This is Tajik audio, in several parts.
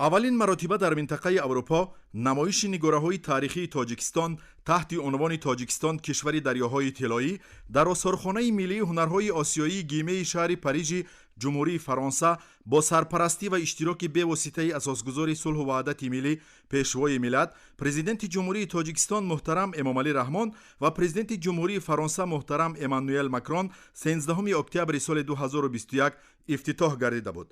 аввалин маротиба дар минтақаи аврупо намоиши нигораҳои таърихии тоҷикистон таҳти унвони тоҷикистон кишвари дарёҳои тиллоӣ дар осорхонаи миллии ҳунарҳои осиёии гимеи шаҳри парижи ҷумҳурии фаронса бо сарпарастӣ ва иштироки бевоситаи асосгузори сулҳу ваҳдати миллӣ пешвои миллат президенти ҷумҳурии тоҷикистон муҳтарам эмомалӣ раҳмон ва президенти ҷумҳурии фаронса муҳтарам эммануэл макрон 13 октябри соли 2021 ифтитоҳ гардида буд.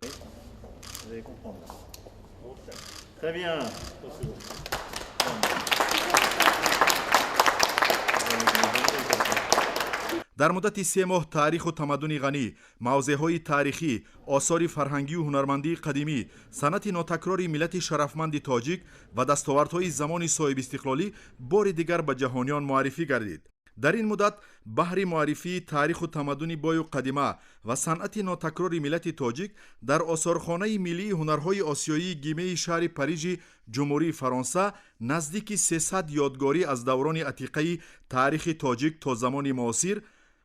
дар муддати 3 моҳ таъриху тамаддуни ғанӣ, мавзеъҳои таърихӣ, осори фарҳангию ҳунармандии қадимӣ, санъати нотакрори миллати шарафманди тоҷик ва дастовардҳои замони соҳибистиқлолӣ бори дигар ба ҷаҳониён муаррифӣ гардид. дар ин муддат баҳри муаррифии таъриху тамаддуни бою қадима ва санъати нотакрори миллати тоҷик дар осорхонаи миллии ҳунарҳои осиёии гимеи шаҳри парижи ҷумҳурии фаронса наздики 300 ёдгорӣ аз даврони атиқаи таърихи тоҷик то замони муосир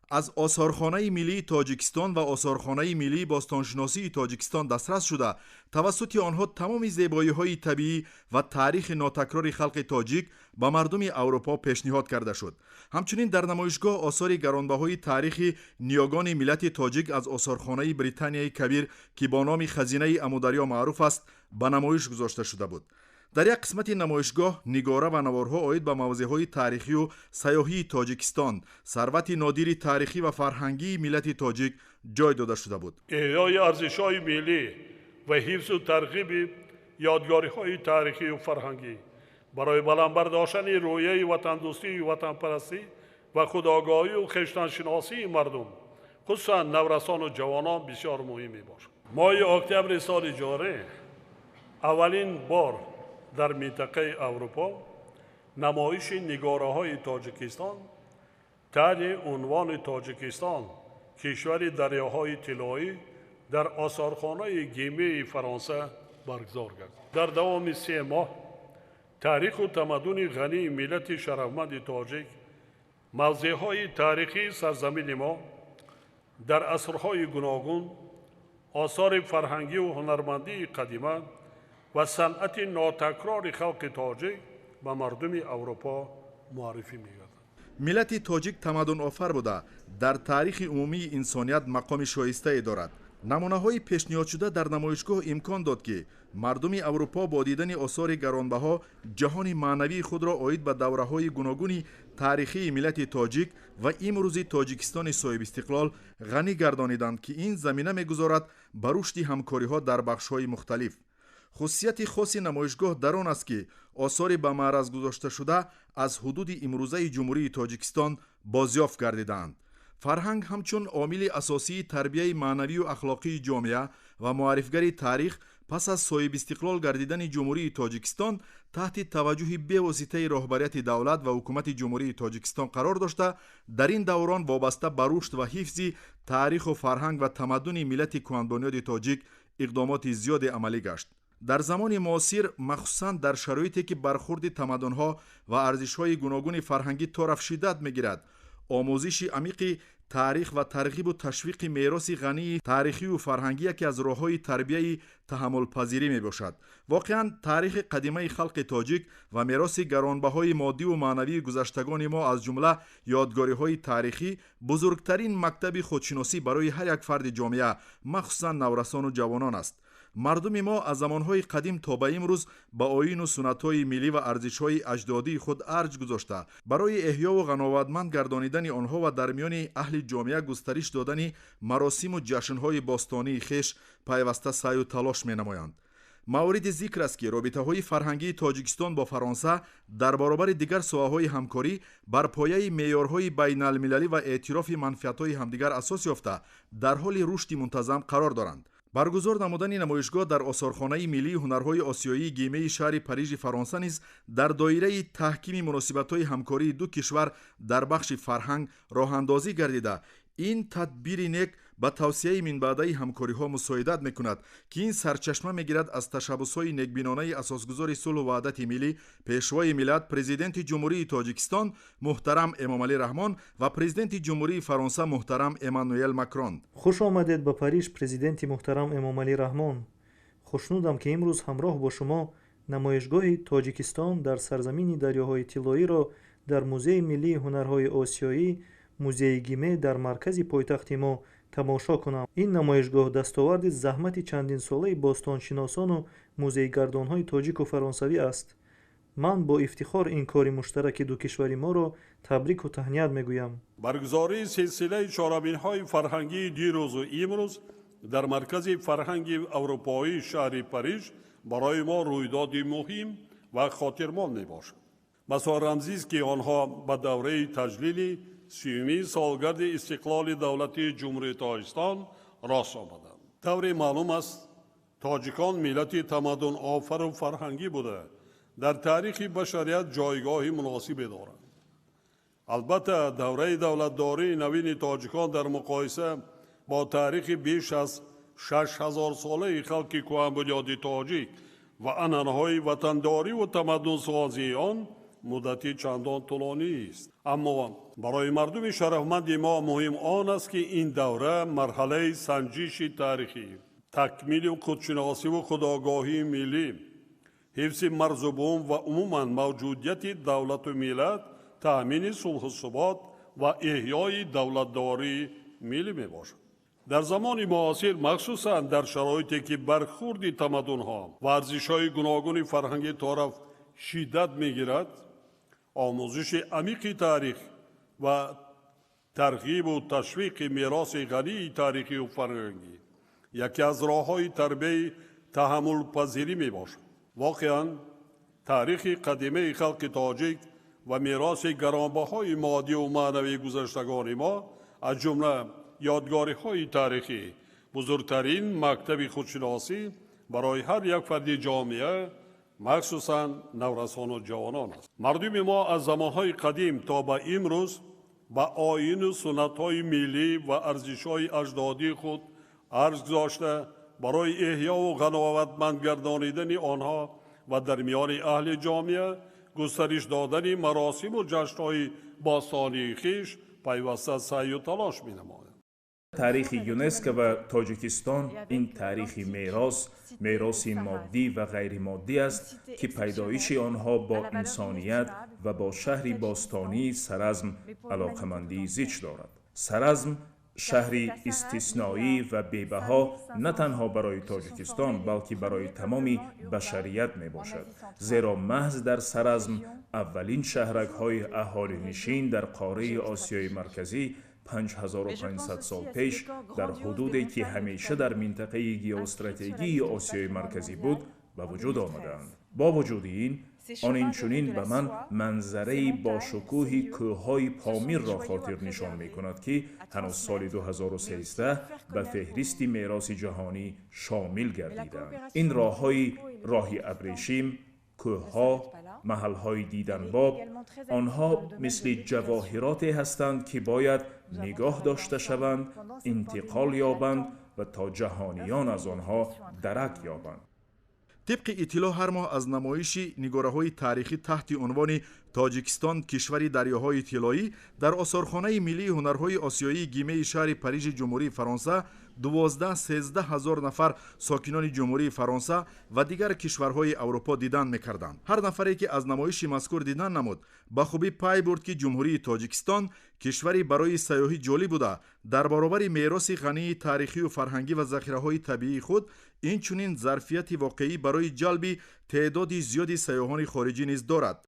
аз осорхонаи миллии тоҷикистон ва осорхонаи миллии бостоншиносии тоҷикистон дастрас шуда тавассути онҳо тамоми зебоиҳои табиӣ ва таърихи нотакрори халқи тоҷик ба мардуми аврупо пешниҳод карда шуд. ҳамчунин дар намоишгоҳ осори гаронбаҳои таърихи ниёгони миллати тоҷик аз осорхонаи британияи кабир ки бо номи хазинаи амударё маъруф аст ба намоиш гузошта шуда буд. дар як қисмати намоишгоҳ нигора ва наворҳо оид ба мавзеъҳои таърихию сайёҳии тоҷикистон, сарвати нодири таърихӣ ва фарҳангии миллати тоҷик ҷой дода шуда буд. эҳёи арзишҳои миллӣ ва ҳифзу тарғиби ёдгориҳои таърихию фарҳангӣ барои баландбардоштани рӯҳияи ватандӯстию ватанпарастӣ ва худогоҳию хештаншиносии мардум, хусусан наврасону ҷавонон бисёр муҳим мебошад. моҳи октябри соли ҷорӣ аввалин бор дар минтақаи аврупо намоиши нигораҳои тоҷикистон таҳти унвони тоҷикистон кишвари дарёҳои тиллоӣ дар осорхонаи гимеи фаронса баргузор гардид. дар давоми 3 моҳ таъриху тамаддуни ғании миллати шарафманди тоҷик, мавзеъҳои таърихии сарзамини мо дар асрҳои гуногун, осори фарҳангию ҳунармандии қадима ва санъати нотакрори халқи тоҷик ба мардуми аврупо муаррифӣ мегардад. миллати тоҷик тамаддунофар буда дар таърихи умумии инсоният мақоми шоистае дорад. намунаҳои пешниҳодшуда дар намоишгоҳ имкон дод ки мардуми аврупо бо дидани осори гаронбаҳо ҷаҳони маънавии худро оид ба давраҳои гуногуни таърихии миллати тоҷик ва имрӯзи тоҷикистони соҳибистиқлол ғанӣ гардониданд ки ин замина мегузорад ба рушди ҳамкориҳо дар бахшҳои мухталиф. хусусияти хоси намоишгоҳ дар он аст ки осори ба маъраз гузошташуда аз ҳудуди имрӯзаи ҷумҳурии тоҷикистон бозёфт гардидаанд. фарҳанг ҳамчун омили асосии тарбияи маънавию ахлоқии ҷомеа ва муаррифгари таърих пас аз соҳибистиқлол гардидани ҷумҳурии тоҷикистон таҳти таваҷҷӯҳи бевоситаи роҳбарияти давлат ва ҳукумати ҷумҳурии тоҷикистон қарор дошта дар ин даврон вобаста ба рушд ва ҳифзи таъриху фарҳанг ва тамаддуни миллати кӯҳанбониёди тоҷик иқдомоти зиёде амалӣ гашт. дар замони муосир махсусан дар шароите ки бархурди тамаддунҳо ва арзишҳои гуногуни фарҳангӣ то рафт шиддат мегирад, омӯзиши амиқи таърих ва тарғибу ташвиқи мероси ғании таърихию фарҳангӣ яке аз роҳҳои тарбияи таҳаммулпазирӣ мебошад. воқеан таърихи қадимаи халқи тоҷик ва мероси гаронбаҳои моддиву маънавии гузаштагони мо аз ҷумла ёдгориҳои таърихӣ бузургтарин мактаби худшиносӣ барои ҳар як фарди ҷомеа, махсусан наврасону ҷавонон аст. мардуми мо аз замонҳои қадим то ба имрӯз ба оину суннатҳои миллӣ ва арзишҳои аҷдодии худ арҷ гузошта барои эҳёву ғановатманд гардонидани онҳо ва дар миёни аҳли ҷомеа густариш додани маросиму ҷашнҳои бостонии хеш пайваста саъю талош менамоянд. мавриди зикр аст ки робитаҳои фарҳангии тоҷикистон бо фаронса дар баробари дигар соҳаҳои ҳамкорӣ бар пояи меъёрҳои байналмилалӣ ва эътирофи манфиатҳои ҳамдигар асос ёфта дар ҳоли рушди мунтазам қарор доранд. баргузор намудани намоишгоҳ дар осорхонаи миллии ҳунарҳои осиёии гемаи шаҳри парижи фаронса низ дар доираи таҳкими муносибатҳои ҳамкории ду кишвар дар бахши фарҳанг роҳандозӣ гардида, ин тадбири нек ба тавсияи минбаъдаи ҳамкориҳо мусоидат мекунад, ки ин сарчашма мегирад аз ташаббусҳои некбинонаи асосгузори сулҳу ваҳдати миллӣ, пешвои миллат, президенти ҷумҳурии Тоҷикистон муҳтарам Эмомалӣ Раҳмон ва президенти ҷумҳурии Фаронса муҳтарам Эммануэл Макрон. хуш омадед ба Париж, президенти муҳтарам Эмомалӣ Раҳмон. хушнудам, ки имрӯз ҳамроҳ бо шумо намоишгоҳи Тоҷикистон дар сарзамини дарёҳои Тиллоиро дар Музеи Миллии ҳунарҳои осиёӣ, Музеи Гиме дар маркази пойтахти мо тамошо кунам. ин намоишгоҳ дастоварди заҳмати чандинсолаи бостоншиносону музейгардонҳои тоҷику фаронсавӣ аст. ман бо ифтихор ин кори муштараки ду кишвари моро табрику таҳният мегӯям. баргузории силсилаи чорабинҳои фарҳангии дирӯзу имрӯз дар маркази фарҳанги аврупоии шаҳри Париж барои мо рӯйдоди муҳим ва хотирмон мебошад. масо рамзист, ки онҳо ба давраи таҷлили 30-умии солгарди истиқлоли давлати ҷумҳурии Тоҷикистон рост омаданд. тавре маълум аст, тоҷикон миллати тамаддунофару фарҳангӣ буда дар таърихи башарият ҷойгоҳи муносибе доранд. албатта давраи давлатдории навини тоҷикон дар муқоиса бо таърихи беш аз 6000 солаи халки кӯҳанбунёди тоҷик ва анъанаҳои ватандориву тамаддунсозии он муддати чандон тӯлонист. аммо барои мардуми шарафманди мо муҳим он аст, ки ин давра марҳалаи санҷиши таърихӣ, такмили худшиносиву худогоҳии миллӣ, ҳифзи марзубун ва умуман мавҷудияти давлату миллат, таъмини сулҳу субот ва эҳёи давлатдории миллӣ мебошад. дар замони муосир, махсусан дар шароите ки бархурди тамаддунҳо ва арзишҳои гуногуни фарҳанги тораф шиддат мегирад, омӯзиши амиқи таърих ва тарғибу ташвиқи мероси ғании таърихию фарҳангӣ яке аз роҳҳои тарбияи таҳаммулпазирӣ мебошад. воқеан таърихи қадимаи халқи тоҷик ва мероси гаронбаҳои моддию маънавии гузаштагони мо, аз ҷумла ёдгориҳои таърихӣ, бузургтарин мактаби худшиносӣ барои ҳар як фарди ҷомеа, махсусан наврасону ҷавонон аст. мардуми мо аз замонҳои қадим то ба имрӯз ба оину суннатҳои миллӣ ва арзишҳои аҷдодии худ арз гузошта, барои эҳёву ғановатманд гардонидани онҳо ва дар миёни аҳли ҷомеа густариш додани маросиму ҷашнҳои бостонии хиш пайваста саъю талош менамояд. таърихи ЮНЕСКО ва Тоҷикистон ин таърихи мероси моддӣ ва ғайримоддӣ аст, ки пайдоиши онҳо бо инсоният ва бо шаҳри бостонии Саразм алоқамандии зич дорад. Саразм шаҳри истисноӣ ва бебаҳо на танҳо барои Тоҷикистон, балки барои тамоми башарият мебошад. зеро маҳз дар Саразм аввалин шаҳракҳои аҳолинишин дар қораи Осиёи марказӣ 5500 сол пеш дар ҳудуде ки ҳамеша дар минтақаи геостратегии Осиёи марказӣ буд ба вуҷуд омаданд. бо вуҷуди ин, он инчунин ба ман манзараи бошукӯҳи кӯҳҳои Помирро хотир нишон мекунад, ки ҳанӯз соли 2013 ба феҳристи мероси ҷаҳонӣ шомил гардиданд. ин роҳҳои роҳи абрешим, кӯҳҳо, маҳалҳои диданбоб, онҳо мисли ҷавоҳироте ҳастанд, ки бояд нигоҳ дошта шаванд, интиқол ёбанд ва то ҷаҳониён аз онҳо дарак ёбанд. طبق اطلاع هر ماه از نمایش نگاره‌های تاریخی تحت عنوان تاجیکستان کشوری دریاهای طلایی در آثارخانه ملی هنرهای آسیایی گیمه شهر پاریژ جمهوری فرانسه 12-13 هزار نفر ساکنان جمهوری فرانسه و دیگر کشورهای اروپا دیدن می‌کردند. هر نفری که از نمایش مذکور دیدن نمود با خوبی پی برد که جمهوری تاجیکستان کشوری برای سیاحی جالب بوده، در برابر میراث غنی تاریخی و فرهنگی و ذخیره‌های طبیعی خود اینچنین ظرفیت واقعی برای جلب تعداد زیادی سیاحان خارجی نیز دارد.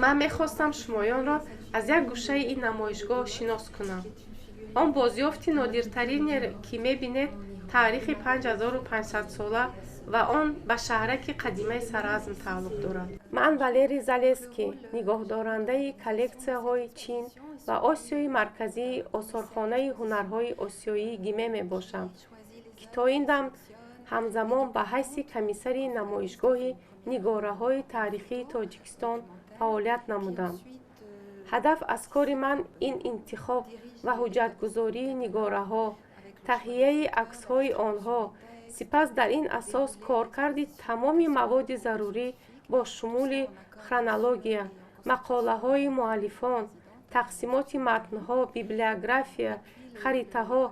من می‌خواستم شمایان را از یک گوشه این نمایشگاه شناس کنم. آن بازیافت نادرترین که می‌بینید تاریخ 5500 ساله و آن به شهرک قدیمه سرازم تعلق دارد. من والری زالسکی، نگاهدارنده کلکسی‌های چین ва Осиёи Марказии осорхонаи ҳунарҳои осиёӣ ГИМЕ мебошам, ки то ин дам ҳамзамон ба ҳайси комиссари намоишгоҳи нигораҳои таърихии Тоҷикистон фаъолият намудам. ҳадаф аз кори ман ин интихоб ва ҳуҷҷатгузории нигораҳо, таҳияи аксҳои онҳо, сипас дар ин асос коркарди тамоми маводи зарурӣ бо шумули хронология, мақолаҳои муаллифон, тақсимоти матнҳо, библиография, харитаҳо,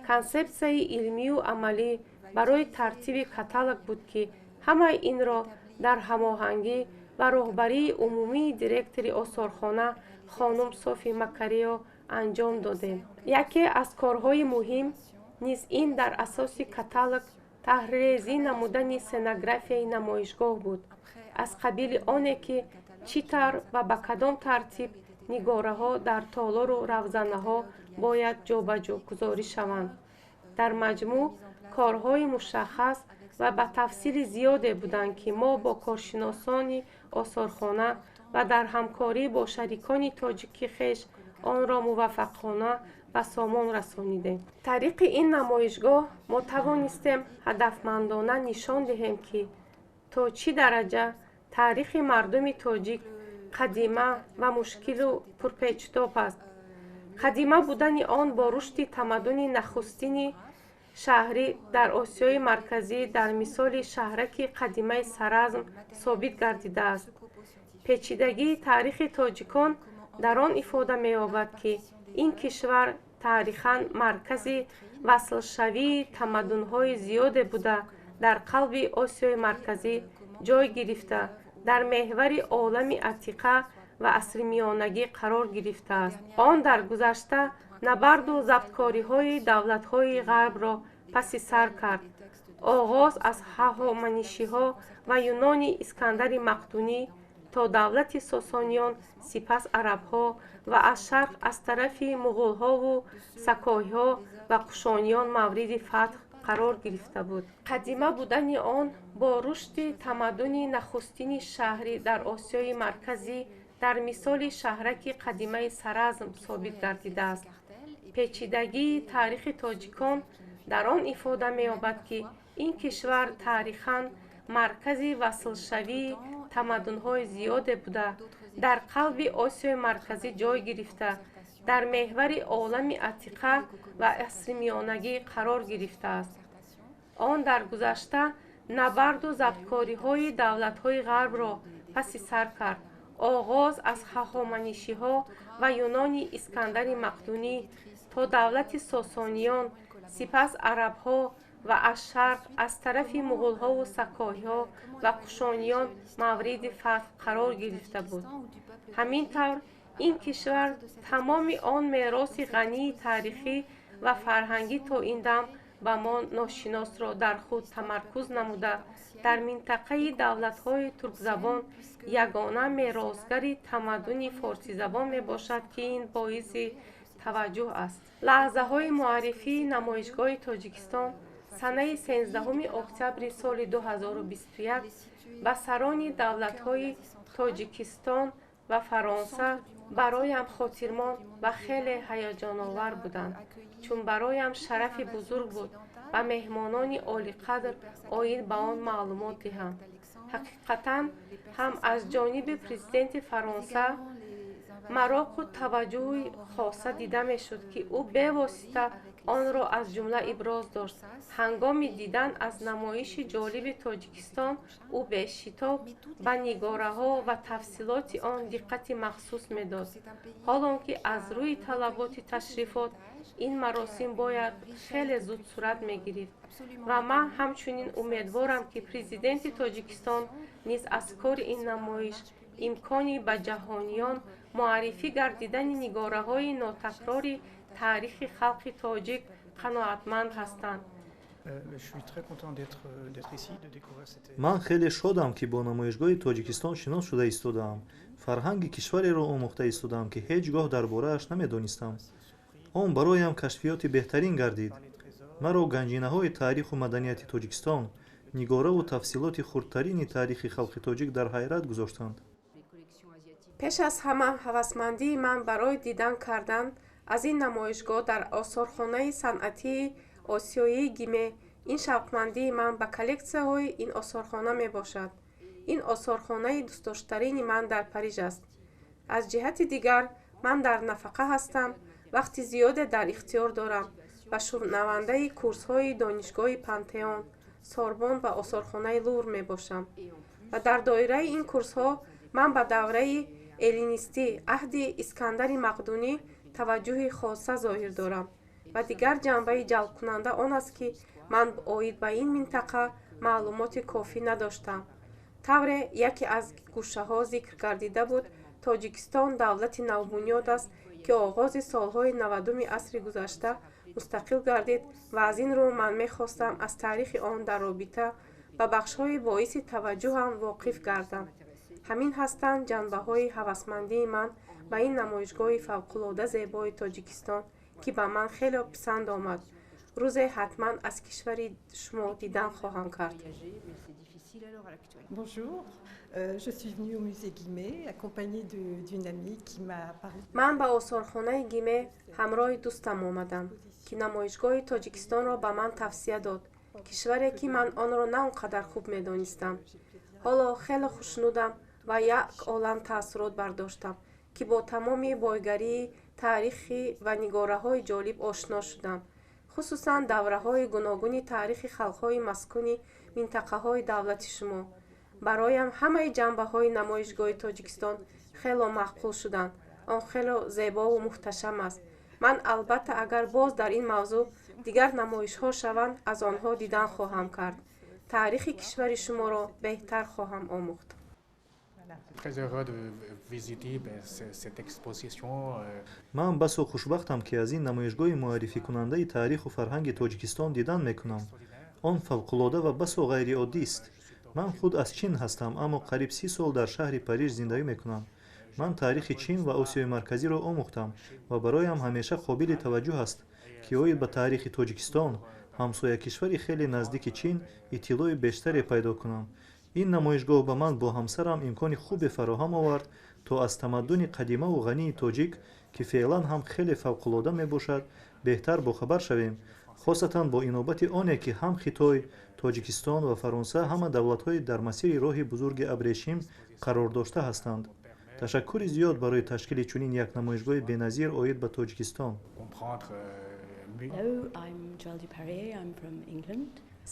консепсияи илмию амалӣ барои тартиби каталог буд, ки ҳамаи инро дар ҳамоҳангӣ ва роҳбарии умумии директори осорхона хонум Софи Макариё анҷом додем. Яке аз корҳои муҳим низ ин дар асоси каталог таҳриррезӣ намудани сценографияи намоишгоҳ буд, аз қабили оне ки чӣ тавр ва ба кадом тартиб нигораҳо дар толору равзанаҳо бояд ҷобаҷо гузорӣ шаванд. дар маҷмӯъ корҳои мушаххас ва ба тафсили зиёде буданд, ки мо бо коршиносони осорхона ва дар ҳамкорӣ бо шарикони тоҷики хеш онро муваффақона ба сомон расонидем. тариқи ин намоишгоҳ мо тавонистем ҳадафмандона нишон диҳем, ки то чӣ дараҷа таърихи мардуми тоҷик қадима ва мушкилу пурпечтоб аст. қадима будани он бо рушди тамаддуни нахустини шаҳрӣ дар Осиёи Марказӣ дар мисоли шаҳраки қадимаи Саразм собит гардидааст. печидагии таърихи тоҷикон дар он ифода меёбад, ки ин кишвар таърихан маркази васлшавии тамаддунҳои зиёде буда, дар қалби Осиёи Марказӣ ҷой гирифта, дар меҳвари олами атиқа ва асримиёнагӣ қарор гирифтааст. он дар гузашта набарду забткориҳои давлатҳои ғарбро паси сар кард. оғоз аз ҳахоманишиҳо ва юнони Искандари Мақдунӣ то давлати Сосониён, сипас арабҳо ва аз шарқ аз тарафи муғулҳову сакоиҳо ва кушониён мавриди фатҳ қарор гирифта буд. қадима будани он бо рушди тамаддуни нахустини шаҳрӣ дар Осиёи Марказӣ дар мисоли шаҳраки қадимаи Саразм собит гардидааст. печидагии таърихи тоҷикон дар он ифода меёбад, ки ин кишвар таърихан маркази васлшавии тамаддунҳои зиёде буда, дар қалби Осиёи Марказӣ ҷой гирифта, дар меҳвари олами атиқа ва асримиёнагӣ қарор гирифтааст. он дар гузашта набарду забткориҳои давлатҳои ғарбро паси сар кард. оғоз аз ҳахоманишиҳо ва юнони Искандари Мақдунӣ то давлати Сосониён, сипас арабҳо ва аз шарқ аз тарафи муғулҳову сакоиҳо ва кушониён мавриди фатҳ қарор гирифта буд. ҳамин тавр ин кишвар тамоми он мероси ғании таърихӣ ва фарҳангӣ то ин дам ба мо ношиносро дар худ тамаркуз намуда, дар минтақаи давлатҳои туркзабон ягона меросгари тамаддуни форсизабон мебошад, ки ин боиси таваҷҷӯҳ аст. лаҳзаҳои муаррифии намоишгоҳи Тоҷикистон санаи 13 октябри соли 2021 ба сарони давлатҳои Тоҷикистон ва Фаронса бароям хотирмон ва хеле ҳаяҷоновар буданд, чун бароям шарафи бузург буд ба меҳмонони олиқадр оид ба он маълумот диҳам. ҳақиқатан ҳам аз ҷониби президенти Фаронса маро худ таваҷҷӯҳи хоса дида мешуд, ки ӯ бевосита онро аз ҷумла иброз дошт. ҳангоми дидан аз намоиши ҷолиби Тоҷикистон ӯ бешитоб ба нигораҳо ва тафсилоти он диққати махсус медод. ҳолон ки аз рӯи талаботи ташрифот ин маросим бояд хеле зуд сурат мегирифт ва ман ҳамчунин умедворам, ки президенти Тоҷикистон низ аз кори ин намоиш имкони ба ҷаҳониён муаррифӣ гардидани нигораҳои нотакрори таърихи халқи тоҷик қаноатманд ҳастанд. ман хеле шодам, ки бо намоишгоҳи Тоҷикистон шинос шуда истодаам. фарҳанги кишвареро омӯхта истодаам, ки ҳеҷ гоҳ дар борааш намедонистам. он бароям кашфиёти беҳтарин гардид. маро ганҷинаҳои таъриху маданияти Тоҷикистон, нигораву тафсилоти хурдтарини таърихи халқи тоҷик дар ҳайрат гузоштанд. пеш аз ҳама ҳавасмандии ман барои дидан кардан аз ин намоишгоҳ дар осорхонаи санъатии осиёии гиме, ин шавқмандии ман ба коллексияҳои ин осорхона мебошад. ин осорхонаи дӯстдоштарини ман дар Париж аст. аз ҷиҳати дигар, ман дар нафақа ҳастам, вақти зиёде дар ихтиёр дорам ва шунавандаи курсҳои донишгоҳи Пантеон, Сорбон ва осорхонаи Лувр мебошам. ва дар доираи ин курсҳо ман ба давраи эллинистӣ, аҳди Искандари Мақдунӣ таваҷҷӯҳи хоса зоҳир дорам. ва дигар ҷанбаи ҷалбкунанда он аст, ки ман оид ба ин минтақа маълумоти кофӣ надоштам. тавре яке аз гӯшаҳо зикр гардида буд, Тоҷикистон давлати навбунёд аст, ки оғози солҳои 90-уми асри гузашта мустақил гардид ва аз ин рӯ ман мехостам аз таърихи он дар робита ба бахшҳои боиси таваҷҷӯҳам воқиф гардам. ҳамин ҳастанд ҷанбаҳои ҳавасмандии ман ба ин намоишгоҳи фавқулода зебои Тоҷикистон, ки ба ман хеле писанд омад. рӯзе ҳатман аз кишвари шумо дидан хоҳам кард. Bonjour, je suis venue au musée Guimet accompagnée d'une amie qui m'a parlé. ман ба осорхонаи Гиме ҳамроҳи дӯстам омадам, ки намоишгоҳи Тоҷикистонро ба ман тавсия дод, кишваре ки ман онро на он қадар хуб медонистам. ҳоло хеле хушнудам ва як олам таъссурот бардоштам, ки бо тамоми бойгарии таърихӣ ва нигораҳои ҷолиб ошно шудам, хусусан давраҳои гуногуни таърихи халқҳои маскуни минтақаҳои давлати шумо. бароям ҳамаи ҷанбаҳои намоишгоҳи Тоҷикистон хело маъқул шуданд. он хело зебову муҳташам аст. ман албатта агар боз дар ин мавзӯъ дигар намоишҳо шаванд, аз онҳо дидан хоҳам кард. таърихи кишвари шуморо беҳтар хоҳам омӯхт. ман басо хушбахтам, ки аз ин намоишгоҳи муаррификунандаи таъриху фарҳанги Тоҷикистон дидан мекунам. он фавқулода ва басо ғайриоддист. ман худ аз чин ҳастам, аммо қариб 30 сол дар шаҳри Париж зиндагӣ мекунам. ман таърихи Чин ва Осиёи Марказиро омӯхтам ва бароям ҳамеша қобили таваҷҷӯҳ аст, ки оид ба таърихи Тоҷикистон, ҳамсоякишвари хеле наздики Чин, иттилои бештаре пайдо кунам. ин намоишгоҳ ба ман бо ҳамсарам имкони хубе фароҳам овард, то аз тамаддуни қадимаву ғании тоҷик, ки феълан ҳам хеле фавқулода мебошад, беҳтар бохабар шавем, хосатан бо инобати оне, ки ҳам Хитой, Тоҷикистон ва Фаронса ҳама давлатҳои дар масири роҳи бузурги абрешим қарор дошта ҳастанд. ташаккури зиёд барои ташкили чунин як намоишгоҳи беназир оид ба Тоҷикистон.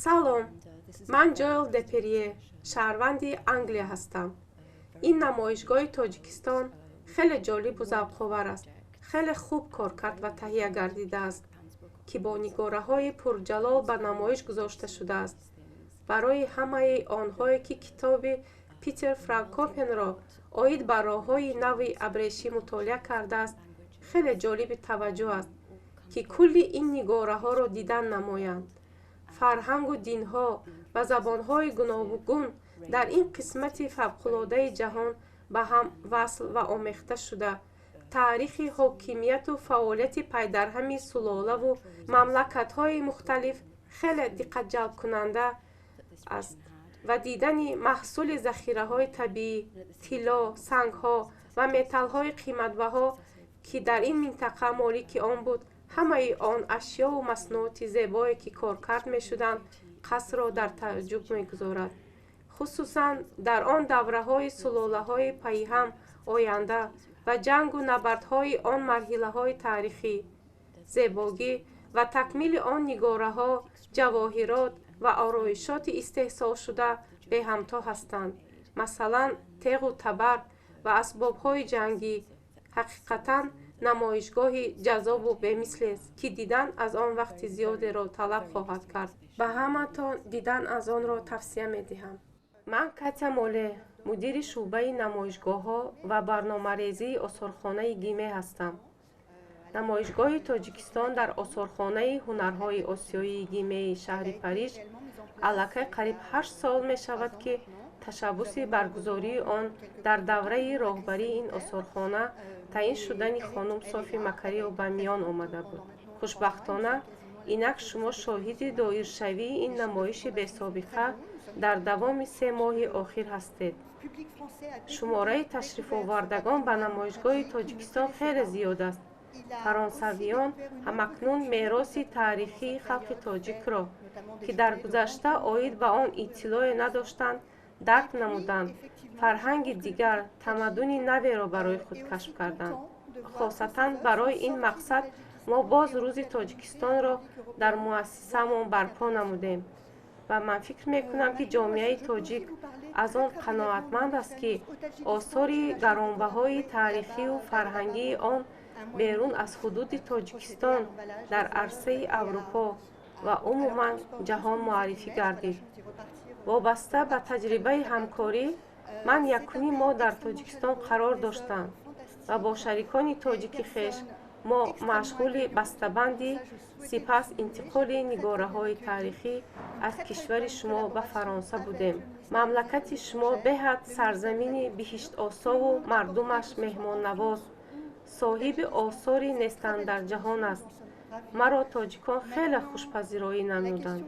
салом, ман Ҷоэл Деперие, шаҳрванди Англия ҳастам. ин намоишгоҳи Тоҷикистон хеле ҷолибу завқовар аст. хеле хуб коркард ва таҳия гардидааст, ки бо нигораҳои пурҷалол ба намоиш гузошта шудааст. барои ҳамаи онҳое, ки китоби Питер Франкопенро оид ба роҳҳои нави абрешӣ мутолиа кардааст, хеле ҷолиби таваҷҷӯҳ аст, ки кулли ин нигораҳоро дидан намоянд. фарҳангу динҳо ва забонҳои гуногун дар ин қисмати фавқулодаи ҷаҳон ба ҳам васл ва омехта шуда, таърихи ҳокимияту фаъолияти пайдарҳами сулолаву мамлакатҳои мухталиф хеле диққатҷалбкунанда аст ва дидани маҳсули захираҳои табиӣ, тилло, сангҳо ва металлҳои қиматбаҳо, ки дар ин минтақа молики он буд, ҳамаи он ашёву маснуоти зебое, ки коркард мешуданд, қасрро дар тааҷҷуб мегузорад. хусусан дар он давраҳои сулолаҳои пайҳам оянда ва ҷангу набардҳои он марҳилаҳои таърихӣ. зебогӣ ва такмили он нигораҳо, ҷавоҳирот ва ороишоти истеҳсолшуда беҳамто ҳастанд. масалан, теғу табар ва асбобҳои ҷангӣ. ҳақиқатан намоишгоҳи ҷаззобу бемислест, ки дидан аз он вақти зиёдеро талаб хоҳад кард. ба ҳаматон дидан аз онро тавсия медиҳам. ман Катя Моле, мудири шуъбаи намоишгоҳҳо ва барномарезии осорхонаи Гиме ҳастам. намоишгоҳи Тоҷикистон дар осорхонаи ҳунарҳои осиёии Гимеи шаҳри Париж аллакай қариб 8 сол мешавад, ки ташаббуси баргузории он дар давраи роҳбарии ин осорхона таъин шудани хонум Софи Макариё ба миён омада буд. хушбахтона, инак шумо шоҳиди доиршавии ин намоиши бесобиқа дар давоми 3 моҳи охир ҳастед. шумораи ташрифовардагон ба намоишгоҳи Тоҷикистон хеле зиёд аст. фаронсавиён ҳамакнун мероси таърихии халқи тоҷикро, ки дар гузашта оид ба он иттилое надоштанд, дарк намуданд, фарҳанги дигар, тамаддуни наверо барои худ кашф карданд. хосатан барои ин мақсад мо боз рӯзи Тоҷикистонро дар муассисаамон барпо намудем ва ман фикр мекунам, ки ҷомеаи тоҷик аз он қаноатманд аст, ки осори гаронбаҳои таърихию фарҳангии он берун аз ҳудуди Тоҷикистон дар арсаи Аврупо ва умуман ҷаҳон муаррифӣ гардид. вобаста ба таҷрибаи ҳамкорӣ, ман якуни мо дар Тоҷикистон қарор доштам ва бо шарикони тоҷики хеш мо машғули бастабандӣ, сипас интиқоли нигораҳои таърихӣ аз кишвари шумо ба Фаронса будем. мамлакати шумо беҳад сарзамини биҳиштосову мардумаш меҳмоннавоз, соҳиби осори нестандарҷаҳон аст. маро тоҷикон хеле хушпазироӣ намуданд.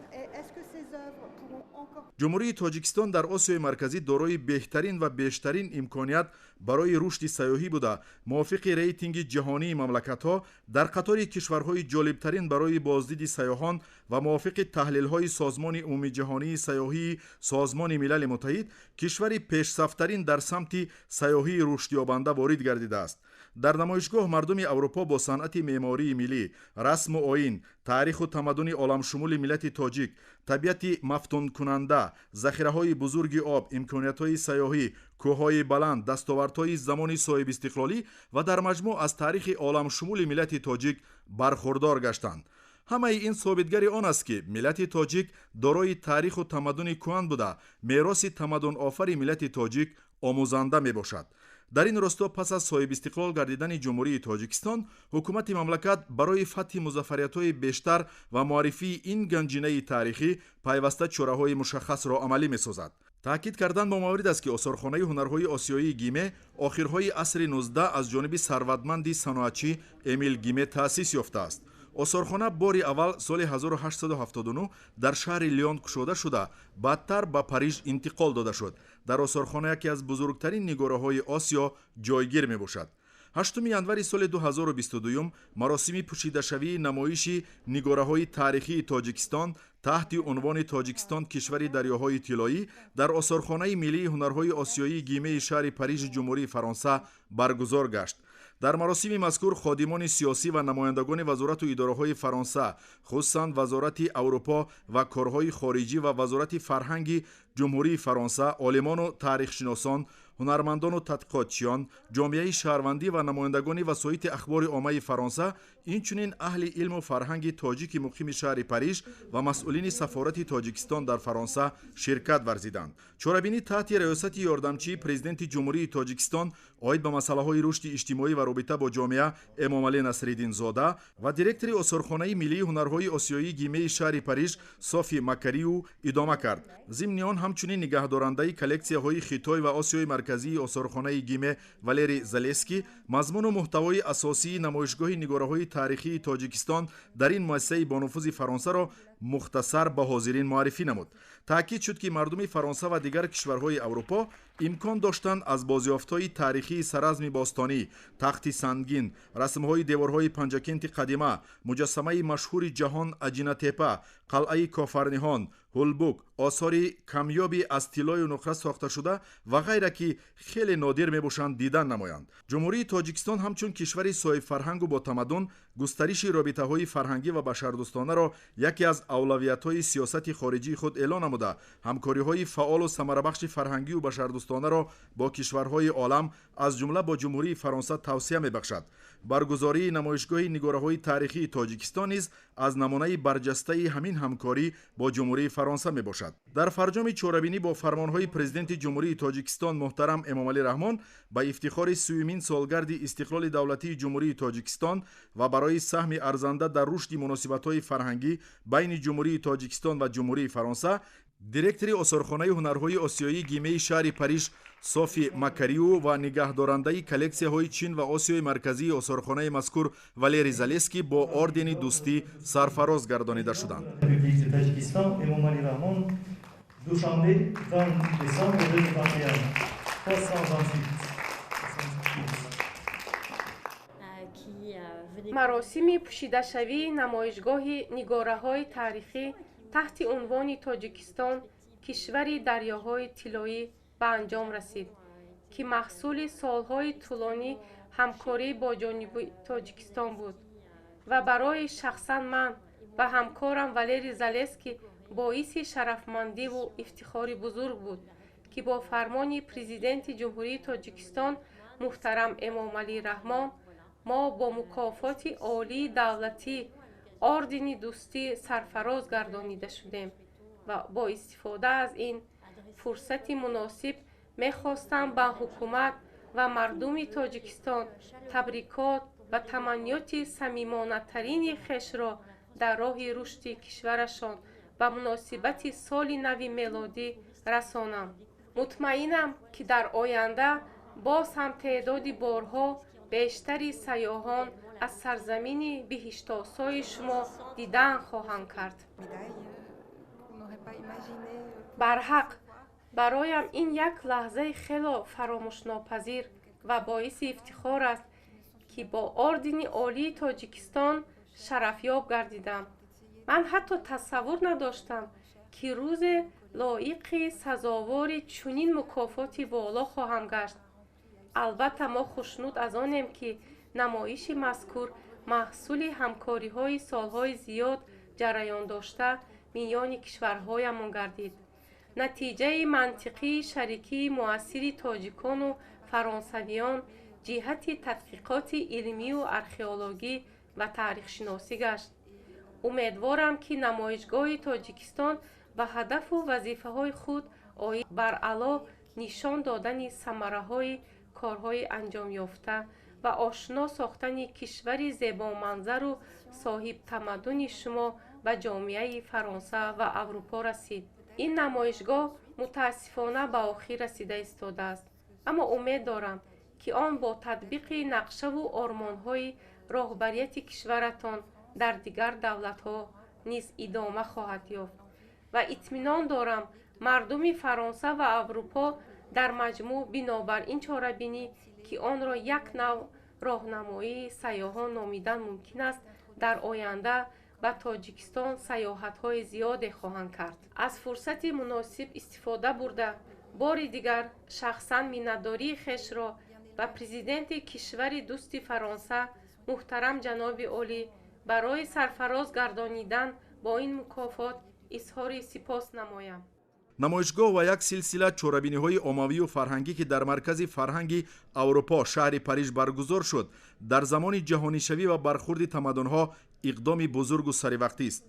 ҷумҳурии Тоҷикистон дар Осиёи Марказӣ дорои беҳтарин ва бештарин имконият барои рушди сайёҳӣ буда, мувофиқи рейтинги ҷаҳонии мамлакатҳо дар қатори кишварҳои ҷолибтарин барои боздиди сайёҳон ва мувофиқи таҳлилҳои Созмони Умумиҷаҳонии сайёҳии Созмони Милали Муттаҳид, кишвари пешсафтарин дар самти сайёҳии рушдёбанда ворид гардидааст. дар намоишгоҳ мардуми Аврупо бо санъати меъмории миллӣ, расму оин, таъриху тамаддуни оламшумули миллати тоҷик, табиати мафтункунанда, захираҳои бузурги об, имкониятҳои сайёҳӣ, кӯҳҳои баланд, дастовардҳои замони соҳибистиқлолӣ ва дар маҷмӯъ аз таърихи оламшумули миллати тоҷик бархурдор гаштанд. ҳамаи ин собитгари он аст, ки миллати тоҷик дорои таъриху тамаддуни кӯҳан буда, мероси тамаддунофари миллати тоҷик омӯзанда мебошад. дар ин росто пас аз соҳибистиқлол гардидани ҷумҳурии Тоҷикистон, ҳукумати мамлакат барои фатҳи музаффариятҳои бештар ва муаррифии ин ганҷинаи таърихӣ пайваста чораҳои мушаххасро амалӣ месозад. таъкид кардан бо маврид аст, ки осорхонаи ҳунарҳои осиёии Гиме охирҳои асри 19 аз ҷониби сарватманди саноатчӣ Эмил Гиме таъсис ёфтааст. осорхона бори аввал соли 1879 дар шаҳри Лион кушода шуда, баъдтар ба Париж интиқол дода шуд. дар осорхона яке аз бузургтарин нигораҳои Осиё ҷойгир мебошад. 8 январи соли 2022 маросими пӯшидашавии намоиши нигораҳои таърихии Тоҷикистон таҳти унвони Тоҷикистон кишвари дарёҳои тиллоӣ дар осорхонаи миллии ҳунарҳои осиёии Гимеи шаҳри Парижи ҷумҳурии Фаронса баргузор гашт. дар маросими мазкур ходимони сиёсӣ ва намояндагони вазорату идораҳои Фаронса, хусусан вазорати Аврупо ва корҳои хориҷӣ ва вазорати фарҳанги ҷумҳурии Фаронса, олимону таърихшиносон, ҳунармандону тадқиқотчиён, ҷомеаи шаҳрвандӣ ва намояндагони васоити ахбори оммаи Фаронса, инчунин аҳли илму фарҳанги тоҷики муқими шаҳри Париж ва масъулини сафорати Тоҷикистон дар Фаронса ширкат варзиданд. чорабинӣ таҳти раёсати ёрдамчии президенти ҷумҳурии Тоҷикистон оид ба масъалаҳои рушди иҷтимоӣ ва робита бо ҷомеа Эмомалӣ Насриддинзода ва директори осорхонаи миллии ҳунарҳои осиёии Гимеи шаҳри Париж Софи Макариу идома кард. зимни он ҳамчунин нигаҳдорандаи коллексияҳои Хитой ва Осиёи марказии осорхонаи Гиме Валерий Залеский мазмуну муҳтавои асосии намоишгоҳи нигораҳои таърихии Тоҷикистон дар ин муассисаи бонуфузи Фаронсаро мухтасар ба ҳозирин муаррифӣ намуд. таъкид шуд, ки мардуми Фаронса ва дигар кишварҳои Аврупо имкон доштанд аз бозёфтҳои таърихии саразми бостонӣ, тахти сангин, расмҳои деворҳои Панҷакенти қадима, муҷассамаи машҳури ҷаҳон Аҷинатепа, қалъаи Кофарниҳон, ҳулбук, осори камёби аз тиллою нуқра сохташуда ва ғайра, ки хеле нодир мебошанд дидан намоянд. ҷумҳурии Тоҷикистон ҳамчун кишвари соҳибфарҳангу ботамаддун густариши робитаҳои фарҳангӣ ва башардӯстонаро яке аз авлавиятҳои сиёсати хориҷии худ эълон намуда, ҳамкориҳои фаъолу самарабахши фарҳангию башардӯстонаро бо кишварҳои олам аз ҷумла бо ҷумҳурии Фаронса тавсия мебахшад. баргузории намоишгоҳи нигораҳои таърихии Тоҷикистон низ аз намунаи барҷастаи ҳамин ҳамкорӣ бо ҷумҳурии Фаронса мебошад. дар фарҷоми чорабинӣ бо фармонҳои президенти ҷумҳурии Тоҷикистон муҳтарам Эмомалӣ Раҳмон ба ифтихори 30-мин солгарди истиқлоли давлатии ҷумҳурии Тоҷикистон ва барои саҳми арзанда дар рушди муносибатҳои фарҳангӣ байни ҷумҳурии Тоҷикистон ва ҷумҳурии Фаронса, директори осорхонаи ҳунарҳои осиёии Гимеи шаҳри Париж Софи Макариу ва нигаҳдорандаи коллексияҳои Чин ва Осиёи марказии осорхонаи мазкур Валерий Залеский бо ордени дӯстӣ сарфароз гардонида шуданд. دوشنبه 20 دسامبر 2021 328 маросими пӯшидашавии намоишгоҳи нигораҳои таърихӣ таҳти унвони тоҷикистон кишвари дарёҳои тиллоӣ ба анҷом расид, ки маҳсули солҳои тӯлонӣ ҳамкорӣ бо ҷониби тоҷикистон буд ва барои шахсан ман ва ҳамкорам Валерий Залесский боиси шарафмандиву ифтихори бузург буд, ки бо фармони президенти ҷумҳурии Тоҷикистон муҳтарам Эмомалӣ Раҳмон мо бо мукофоти олии давлатӣ ордени дӯстӣ сарфароз гардонида шудем ва бо истифода аз ин фурсати муносиб мехостам ба ҳукумат ва мардуми Тоҷикистон табрикот ва таманниёти самимонатарини хешро дар роҳи рушди кишварашон ба муносибати соли нави мелодӣ расонам. мутмаинам, ки дар оянда боз ҳам теъдоди борҳо бештари сайёҳон аз сарзамини биҳиштосои шумо дидан хоҳанд кард. барҳақ бароям ин як лаҳзаи хело фаромӯшнопазир ва боиси ифтихор аст, ки бо ордени олии Тоҷикистон шарафёб гардидам. ман ҳатто тасаввур надоштам, ки рӯзе лоиқи сазовори чунин мукофоти воло хоҳам гашт. албатта мо хушнуд аз онем, ки намоиши мазкур маҳсули ҳамкориҳои солҳои зиёд ҷараёндошта миёни кишварҳоямон гардид. натиҷаи мантиқии шарикии муассири тоҷикону фаронсавиён ҷиҳати тадқиқоти илмию археологӣ ва таърихшиносӣ гашт. умедворам, ки намоишгоҳи Тоҷикистон ба ҳадафу вазифаҳои худ оид бар аъло нишон додани самараҳои корҳои анҷомёфта ва ошно сохтани кишвари зебоманзару соҳибтамаддуни шумо ба ҷомеаи Фаронса ва Аврупо расид. ин намоишгоҳ мутаассифона ба охир расида истодааст, аммо умед дорам, ки он бо татбиқи нақшаву ормонҳои роҳбарияти кишваратон дар дигар давлатҳо низ идома хоҳад ёфт ва итминон дорам мардуми Фаронса ва Аврупо дар маҷмӯъ бинобар ин чорабинӣ, ки онро як нав роҳнамоии сайёҳон номидан мумкин аст, дар оянда ба Тоҷикистон сайёҳатҳои зиёде хоҳанд кард. аз фурсати муносиб истифода бурда бори дигар шахсан миннатдории хешро ба президенти кишвари дӯсти Фаронса муҳтарам ҷаноби олӣ барои сарфароз гардонидан бо ин мукофот изҳори сипос намоям. намоишгоҳ ва як силсила чорабиниҳои оммавию фарҳангӣ, ки дар маркази фарҳанги аврупо шаҳри Париж баргузор шуд, дар замони ҷаҳонишавӣ ва бархурди тамаддунҳо иқдоми бузургу саривақтист.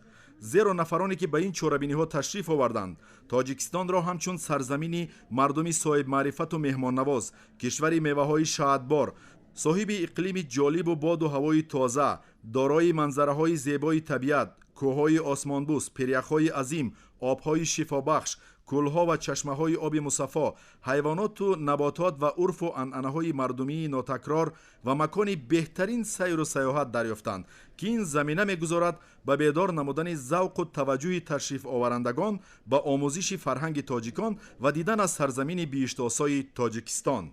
зеро нафароне, ки ба ин чорабиниҳо ташриф оварданд, тоҷикистонро ҳамчун сарзамини мардуми соҳибмаърифату меҳмоннавоз, кишвари меваҳои шаҳадбор, соҳиби иқлими ҷолибу боду ҳавои тоза, дорои манзараҳои зебои табиат, кӯҳҳои осмонбӯс, пиряхҳои азим, обҳои шифобахш, кӯлҳо ва чашмаҳои оби мусаффо, ҳайвоноту наботот ва урфу анъанаҳои мардумии нотакрор ва макони беҳтарин сайру саёҳат дарёфтанд, ки ин замина мегузорад ба бедор намудани завқу таваҷҷӯҳи ташрифоварандагон ба омӯзиши фарҳанги тоҷикон ва дидан аз сарзамини бииштосои Тоҷикистон.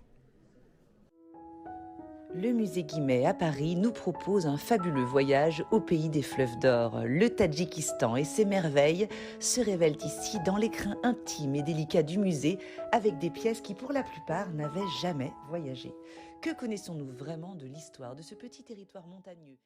Le musée Guimet à Paris nous propose un fabuleux voyage au pays des fleuves d'or. Le Tadjikistan et ses merveilles se révèlent ici dans l'écrin intime et délicat du musée, avec des pièces qui pour la plupart n'avaient jamais voyagé. Que connaissons-nous vraiment de l'histoire de ce petit territoire montagneux ?